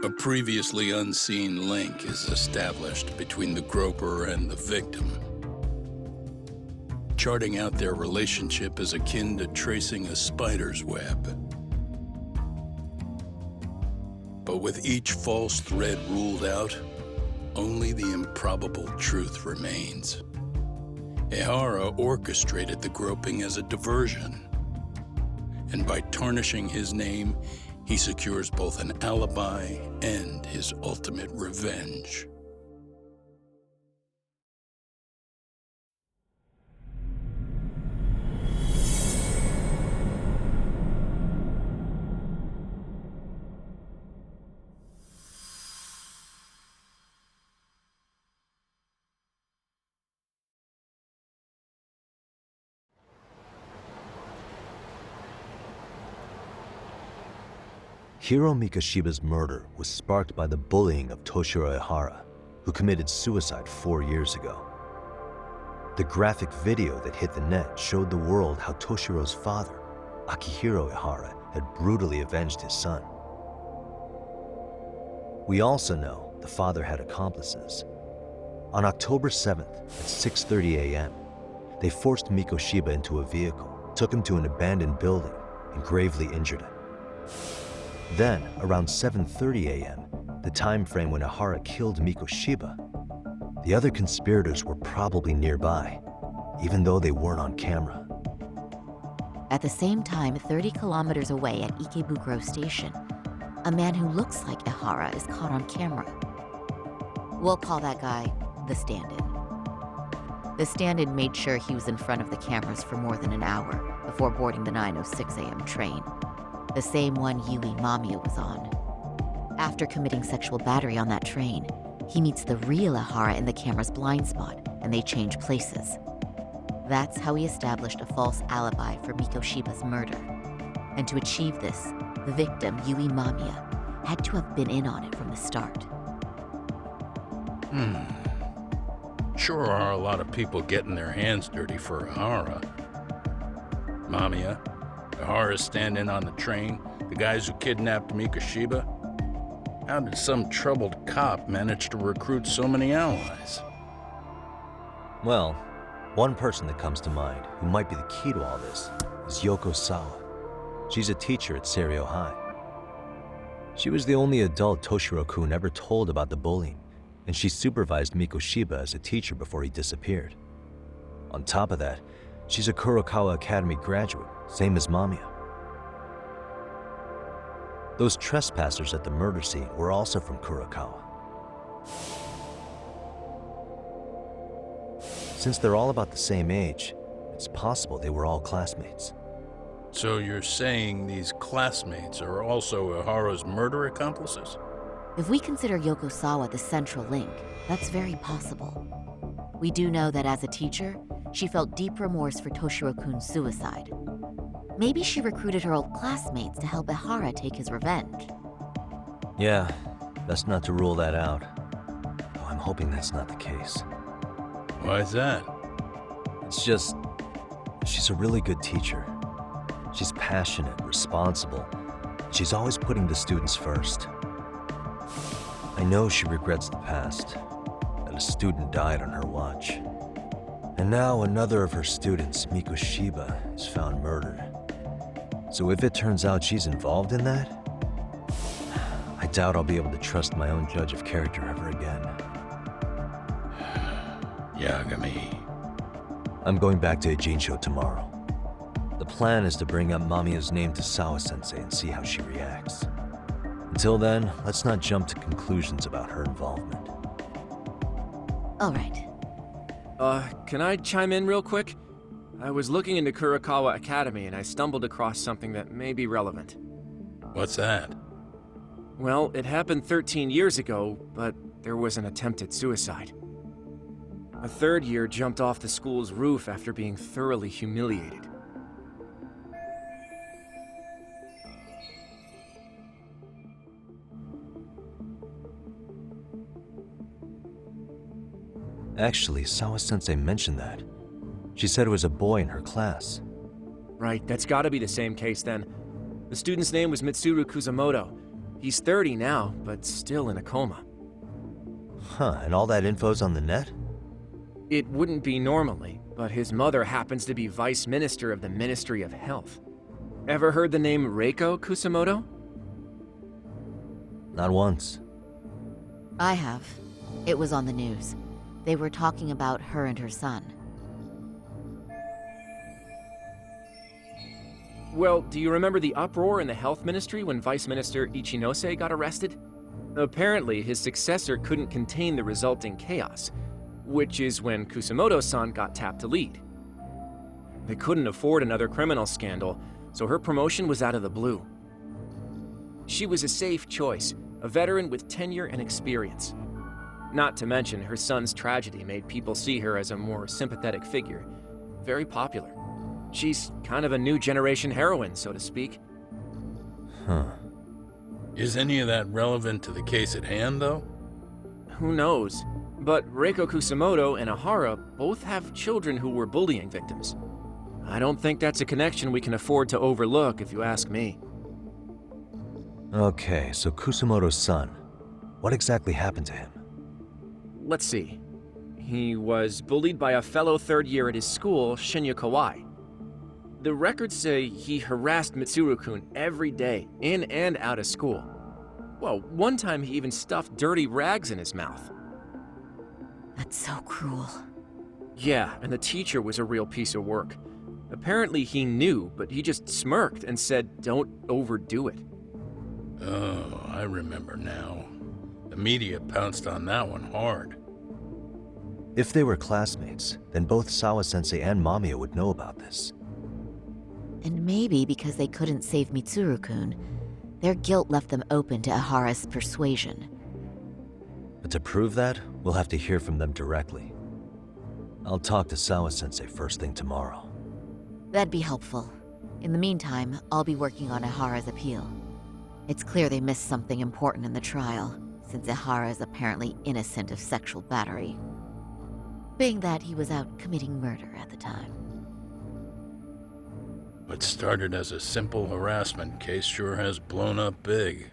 A previously unseen link is established between the groper and the victim. Charting out their relationship is akin to tracing a spider's web. But with each false thread ruled out, only the improbable truth remains. Ehara orchestrated the groping as a diversion, and by tarnishing his name, he secures both an alibi and his ultimate revenge. Hiro Mikoshiba's murder was sparked by the bullying of Toshiro Ehara, who committed suicide 4 years ago. The graphic video that hit the net showed the world how Toshiro's father, Akihiro Ehara, had brutally avenged his son. We also know the father had accomplices. On October 7th at 6:30 a.m., they forced Mikoshiba into a vehicle, took him to an abandoned building, and gravely injured him. Then, around 7:30 a.m., the time frame when Ehara killed Mikoshiba, the other conspirators were probably nearby, even though they weren't on camera. At the same time, 30 kilometers away at Ikebukuro Station, a man who looks like Ehara is caught on camera. We'll call that guy the stand-in. The stand-in made sure he was in front of the cameras for more than an hour before boarding the 9:06 a.m. train, the same one Yui Mamiya was on. After committing sexual battery on that train, he meets the real Ehara in the camera's blind spot, and they change places. That's how he established a false alibi for Mikoshiba's murder. And to achieve this, the victim, Yui Mamiya, had to have been in on it from the start. Sure are a lot of people getting their hands dirty for Ehara. Mamiya, Ehara's stand-in on the train, the guys who kidnapped Mikoshiba. How did some troubled cop manage to recruit so many allies? Well, one person that comes to mind who might be the key to all this is Yoko Sawa. She's a teacher at Seiryo High. She was the only adult Toshiro-kun ever told about the bullying, and she supervised Mikoshiba as a teacher before he disappeared. On top of that, she's a Kurokawa Academy graduate, same as Mamiya. Those trespassers at the murder scene were also from Kurokawa. Since they're all about the same age, it's possible they were all classmates. So you're saying these classmates are also Ehara's murder accomplices? If we consider Yoko Sawa the central link, that's very possible. We do know that as a teacher, she felt deep remorse for Toshiro-kun's suicide. Maybe she recruited her old classmates to help Ehara take his revenge. Yeah, best not to rule that out. Though I'm hoping that's not the case. Why's that? It's just, she's a really good teacher. She's passionate, responsible. She's always putting the students first. I know she regrets the past, that a student died on her watch. And now another of her students, Mikoshiba, is found murdered. So if it turns out she's involved in that, I doubt I'll be able to trust my own judge of character ever again. Yagami. I'm going back to Ijincho tomorrow. The plan is to bring up Mamiya's name to Sawa-sensei and see how she reacts. Until then, let's not jump to conclusions about her involvement. All right. Can I chime in real quick? I was looking into Kurokawa Academy and I stumbled across something that may be relevant. What's that? Well, it happened 13 years ago, but there was an attempted suicide. A third year jumped off the school's roof after being thoroughly humiliated. Actually, Sawa-sensei mentioned that. She said it was a boy in her class. Right, that's gotta be the same case then. The student's name was Mitsuru Kusamoto. He's 30 now, but still in a coma. Huh, and all that info's on the net? It wouldn't be normally, but his mother happens to be Vice Minister of the Ministry of Health. Ever heard the name Reiko Kusamoto? Not once. I have. It was on the news. They were talking about her and her son. Well, do you remember the uproar in the health ministry when Vice Minister Ichinose got arrested? Apparently, his successor couldn't contain the resulting chaos, which is when Kusamoto-san got tapped to lead. They couldn't afford another criminal scandal, so her promotion was out of the blue. She was a safe choice, a veteran with tenure and experience. Not to mention, her son's tragedy made people see her as a more sympathetic figure. Very popular. She's kind of a new generation heroine, so to speak. Huh. Is any of that relevant to the case at hand, though? Who knows? But Reiko Kusamoto and Ahara both have children who were bullying victims. I don't think that's a connection we can afford to overlook, if you ask me. Okay, so Kusamoto's son. What exactly happened to him? Let's see. He was bullied by a fellow third year at his school, Shinya Kawai. The records say he harassed Mitsuru-kun every day, in and out of school. Well, one time he even stuffed dirty rags in his mouth. That's so cruel. Yeah, and the teacher was a real piece of work. Apparently he knew, but he just smirked and said, "Don't overdo it." Oh, I remember now. The media pounced on that one hard. If they were classmates, then both Sawa-sensei and Mamiya would know about this. And maybe because they couldn't save Mitsuru-kun, their guilt left them open to Ahara's persuasion. But to prove that, we'll have to hear from them directly. I'll talk to Sawa-sensei first thing tomorrow. That'd be helpful. In the meantime, I'll be working on Ahara's appeal. It's clear they missed something important in the trial, since Ahara is apparently innocent of sexual battery. Being that he was out committing murder at the time. What started as a simple harassment case sure has blown up big.